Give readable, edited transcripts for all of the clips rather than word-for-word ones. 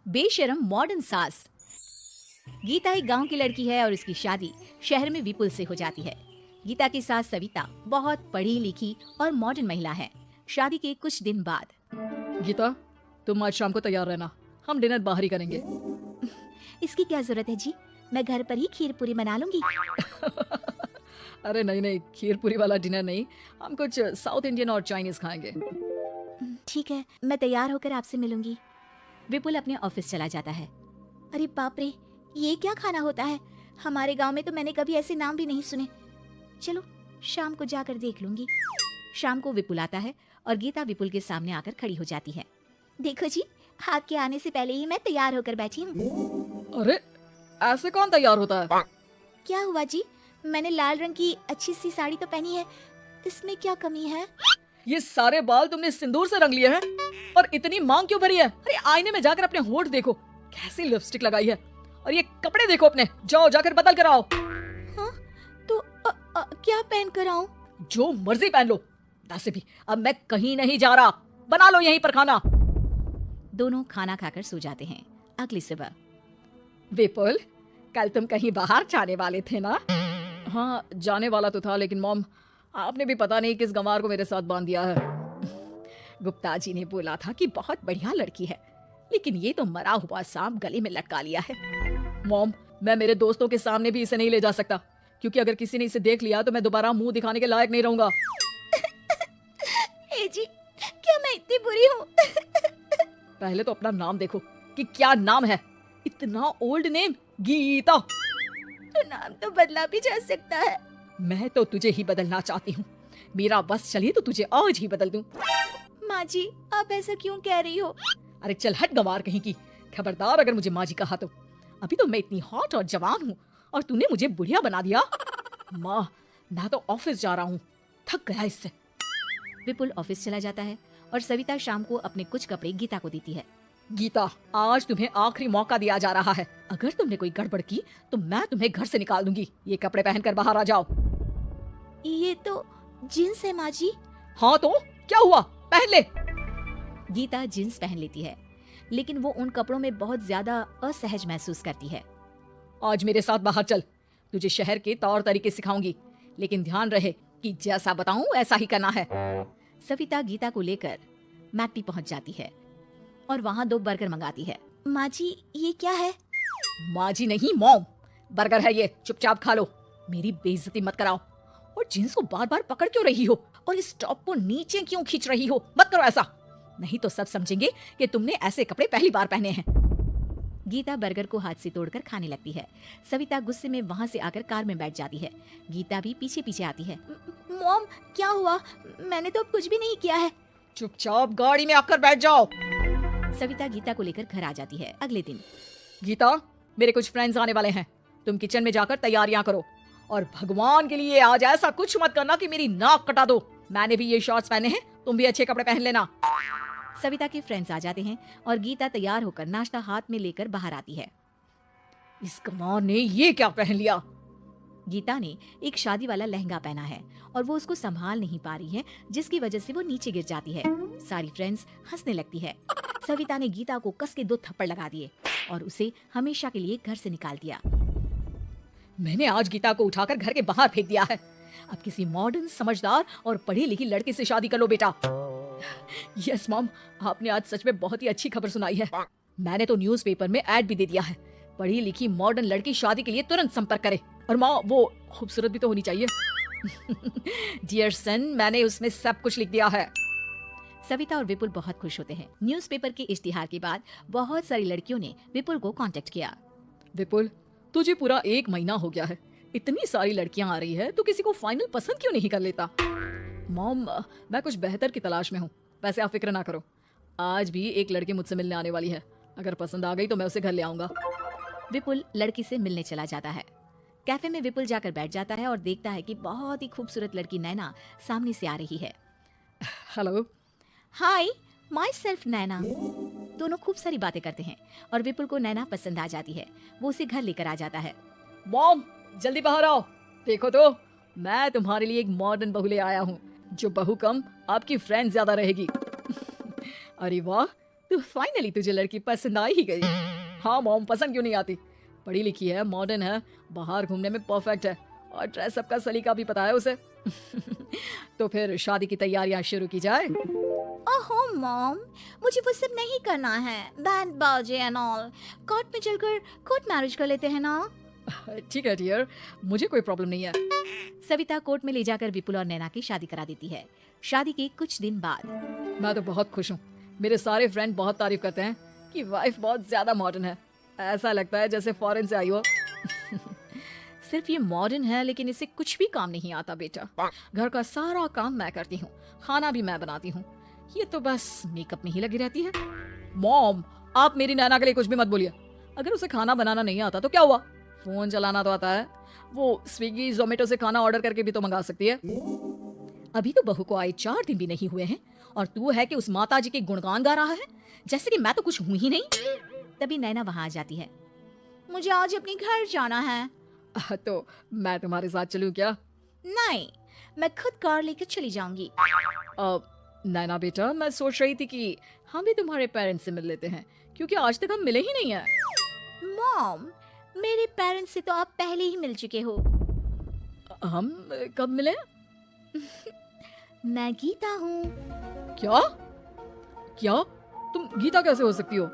बेशरम मॉडर्न सास। गीता एक गांव की लड़की है और उसकी शादी शहर में विपुल से हो जाती है। गीता की सास सविता बहुत पढ़ी लिखी और मॉडर्न महिला है। शादी के कुछ दिन बाद, गीता, तुम आज शाम को तैयार रहना, हम डिनर बाहर ही करेंगे। इसकी क्या जरूरत है जी, मैं घर पर ही खीर पूरी बना लूंगी। अरे नहीं नहीं, खीर पूरी वाला डिनर नहीं, हम कुछ साउथ इंडियन और चाइनीज खाएंगे। ठीक है, मैं तैयार होकर आपसे मिलूंगी। विपुल अपने ऑफिस चला जाता है। अरे बाप रे, ये क्या खाना होता है? हमारे गांव में तो मैंने कभी ऐसे नाम भी नहीं सुने। चलो शाम को जाकर देख लूंगी। शाम को विपुल आता है और गीता विपुल के सामने आकर खड़ी हो जाती है। देखो जी, आपके आने से पहले ही मैं तैयार होकर बैठी हूँ। अरे ऐसे कौन तैयार होता है? क्या हुआ जी, मैंने लाल रंग की अच्छी सी साड़ी तो पहनी है, इसमें क्या कमी है? ये सारे बाल तुमने सिंदूर से रंग लिए हैं और इतनी मांग क्यों भरी है? अरे आईने में जाकर अपने होंठ देखो, कैसी लिपस्टिक लगाई है, और ये कपड़े देखो अपने, जाओ जाकर बदल कर आओ। हाँ, तो क्या पहन कर आऊं? जो मर्जी पहन लो। वैसे भी अब मैं कहीं नहीं जा रहा, बना लो यहीं पर खाना। दोनों खाना खाकर सो जाते हैं। अगली सुबह, विपुल, कल तुम कहीं बाहर जाने वाले थे ना? हाँ, जाने वाला तो था, लेकिन मॉम, आपने भी पता नहीं किस गंवार को मेरे साथ बांध दिया है। गुप्ता जी ने बोला था कि बहुत बढ़िया लड़की है, लेकिन ये तो मरा हुआ सांप गले में लटका लिया है। मॉम, मैं मेरे दोस्तों के सामने भी इसे नहीं ले जा सकता, क्योंकि अगर किसी ने इसे देख लिया तो मैं दोबारा मुंह दिखाने के लायक नहीं रहूंगा। ए जी, क्या मैं इतनी बुरी हूँ? पहले तो अपना नाम देखो कि क्या नाम है। इतना ओल्ड नेम, गीता। तो नाम तो बदला भी जा सकता है। मैं तो तुझे ही बदलना चाहती हूँ। मेरा बस चले तो तुझे आज ही बदल दूं। माँ जी, आप ऐसा क्यों कह रही हो? अरे चल हट गंवार कहीं की, खबरदार अगर मुझे माँ जी कहा तो। अभी तो मैं इतनी हॉट और जवान हूँ और तूने मुझे बुढ़िया बना दिया। माँ, मैं तो ऑफिस जा रहा हूँ, थक गया इससे। विपुल ऑफिस चला जाता है और सविता शाम को अपने कुछ कपड़े गीता को देती है। गीता, आज तुम्हें आखिरी मौका दिया जा रहा है। अगर तुमने कोई गड़बड़ की तो मैं तुम्हें घर से निकाल दूंगी। ये कपड़े पहनकर बाहर आ जाओ। ये तो जींस है माँ जी। हाँ तो क्या हुआ, पहन ले। गीता जींस पहन लेती है, लेकिन वो उन कपड़ों में बहुत ज्यादा असहज महसूस करती है। आज मेरे साथ बाहर चल, तुझे शहर के तौर तरीके सिखाऊंगी, लेकिन ध्यान रहे कि जैसा बताऊं वैसा ही करना है। सविता गीता को लेकर मैकडी पहुंच जाती है और वहां 2 बर्गर मंगाती है। माँ जी, ये क्या है? माँ जी नहीं मॉम, बर्गर है ये, चुपचाप खा लो। मेरी बेइज्जती मत कराओ। और जींस को बार बार पकड़ क्यों रही हो और इस टॉप को नीचे क्यों खींच रही हो? मत करो ऐसा, नहीं तो सब समझेंगे कि तुमने ऐसे कपड़े पहली बार पहने हैं। गीता बर्गर को हाथ से तोड़कर खाने लगती है। सविता गुस्से में वहां से आकर कार में बैठ जाती है। गीता भी पीछे पीछे आती है। मॉम, क्या हुआ? मैंने तो कुछ भी नहीं किया है। चुपचाप गाड़ी में आकर बैठ जाओ। सविता गीता को लेकर घर आ जाती है। अगले दिन, गीता, मेरे कुछ फ्रेंड्स आने वाले हैं, तुम किचन में जाकर तैयारियां करो, और भगवान के लिए आज ऐसा कुछ मत करना कि मेरी नाक कटा दो। मैंने भी ये शॉर्ट्स पहने हैं, तुम भी अच्छे कपड़े पहन लेना। सविता के फ्रेंड्स आ जाते हैं और गीता तैयार होकर नाश्ता हाथ में लेकर बाहर आती है। इस कमार ने ये क्या पहन लिया? गीता ने एक शादी वाला लहंगा पहना है और वो उसको संभाल नहीं पा रही है, जिसकी वजह से वो नीचे गिर जाती है। सारी फ्रेंड्स हंसने लगती है। सविता ने गीता को कस के 2 थप्पड़ लगा दिए और उसे हमेशा के लिए घर से निकाल दिया। मैंने आज गीता को उठाकर घर के बाहर फेंक दिया है। अब किसी मॉडर्न, समझदार और पढ़ी लिखी लड़के से शादी कर लो बेटा। यस मॉम, आपने आज सच में बहुत ही अच्छी खबर सुनाई है। मैंने तो न्यूज़पेपर में ऐड भी दे दिया है, पढ़ी लिखी मॉडर्न लड़की शादी के लिए तुरंत संपर्क करे। और माँ, वो खूबसूरत भी तो होनी चाहिए। डियर सन, मैंने उसमें सब कुछ लिख दिया है। सविता और विपुल बहुत खुश होते हैं। न्यूज़पेपर के इश्तिहार के बाद बहुत सारी लड़कियों ने विपुल को कांटेक्ट किया। विपुल, तुझे पूरा 1 महीना हो गया है, इतनी सारी लड़कियां आ रही है, तो किसी को फाइनल पसंद क्यों नहीं कर लेता? मॉम, मैं कुछ बेहतर की तलाश में हूँ। वैसे आप फिक्र ना करो, आज भी एक लड़की मुझसे मिलने आने वाली है। अगर पसंद आ गई तो मैं उसे घर ले आऊंगा। विपुल लड़की से मिलने चला जाता है। कैफे में विपुल जाकर बैठ जाता है और देखता है कि बहुत ही खूबसूरत लड़की नैना सामने से आ रही है। हेलो। हाय, माई सेल्फ नैना। दोनों खूब सारी बातें करते हैं और विपुल को नैना पसंद आ जाती है। वो उसे घर लेकर आ जाता है। मॉम, जल्दी बाहर आओ, देखो तो मैं तुम्हारे लिए एक मॉडर्न बहू ले आया हूँ, जो बहू कम आपकी फ्रेंड ज्यादा रहेगी। अरे वाह, तो फाइनली तुझे लड़की पसंद आ ही गई। हाँ मॉम, पसंद क्यों नहीं आती? पढ़ी लिखी है, मॉडर्न है, बाहर घूमने में परफेक्ट है और ड्रेसअप का सलीका भी पता है उसे। तो फिर शादी की तैयारियां शुरू की जाए। ओहो मॉम, मुझे वो सब नहीं करना है। बैंड बाजे एंड ऑल, कोर्ट में चलकर कोर्ट मैरिज कर लेते हैं ना। ठीक है डियर, मुझे कोई प्रॉब्लम नहीं है। सविता कोर्ट में ले जाकर विपुल और नैना की शादी करा देती है। शादी के कुछ दिन बाद मैं तो बहुत खुश हूँ। मेरे सारे फ्रेंड बहुत तारीफ करते हैं कि वाइफ बहुत ज्यादा मॉडर्न है। ऐसा लगता है जैसे फॉरेन से आई हो। सिर्फ ये मॉडर्न है, लेकिन इसे कुछ भी काम नहीं आता बेटा। घर का सारा काम मैं करती हूँ, खाना भी मैं बनाती हूँ। ये तो बस मेकअप में ही लगी रहती है। मॉम, आप मेरी नैना के लिए कुछ भी मत बोलिए। अगर उसे खाना बनाना नहीं आता तो क्या हुआ? फोन चलाना तो आता है। वो स्विगी जोमेटो से खाना ऑर्डर करके भी तो मंगा सकती है। अभी तो बहू को आए 4 दिन भी नहीं हुए हैं और तू है कि उस माता जी के गुणगान गा रहा है, जैसे कि मैं तो कुछ हूं ही नहीं। तभी नैना वहां आ जाती है। मुझे आज अपने घर जाना है। तो मैं तुम्हारे साथ चलूं क्या? नहीं, मैं खुद कार लेकर चली जाऊंगी। नैना बेटा, मैं सोच रही थी कि हम भी तुम्हारे पेरेंट्स से मिल लेते हैं, क्योंकि आज तक हम मिले ही नहीं हैं। मॉम, मेरे पेरेंट्स से तो आप पहले ही मिल चुके हो। हम कब मिले? मैं गीता हूँ। क्या? क्या? तुम गीता कैसे हो सकती हो?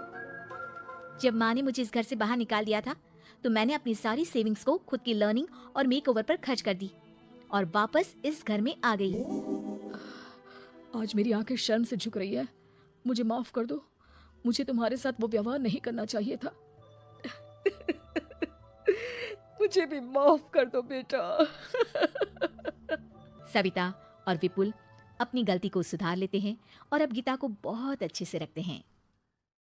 जब माँ ने मुझे इस घर से बाहर निकाल दिया था, तो मैंने अपनी सारी सेविंग्स को खुद की लर्निंग और मेकओवर पर खर्च कर दी और वापस इस घर में आ गई। आज मेरी आंखें शर्म से झुक रही है। मुझे माफ कर दो। मुझे तुम्हारे साथ वो व्यवहार नहीं करना चाहिए था। मुझे भी माफ कर दो बेटा। सविता और विपुल अपनी गलती को सुधार लेते हैं और अब गीता को बहुत अच्छे से रखते हैं।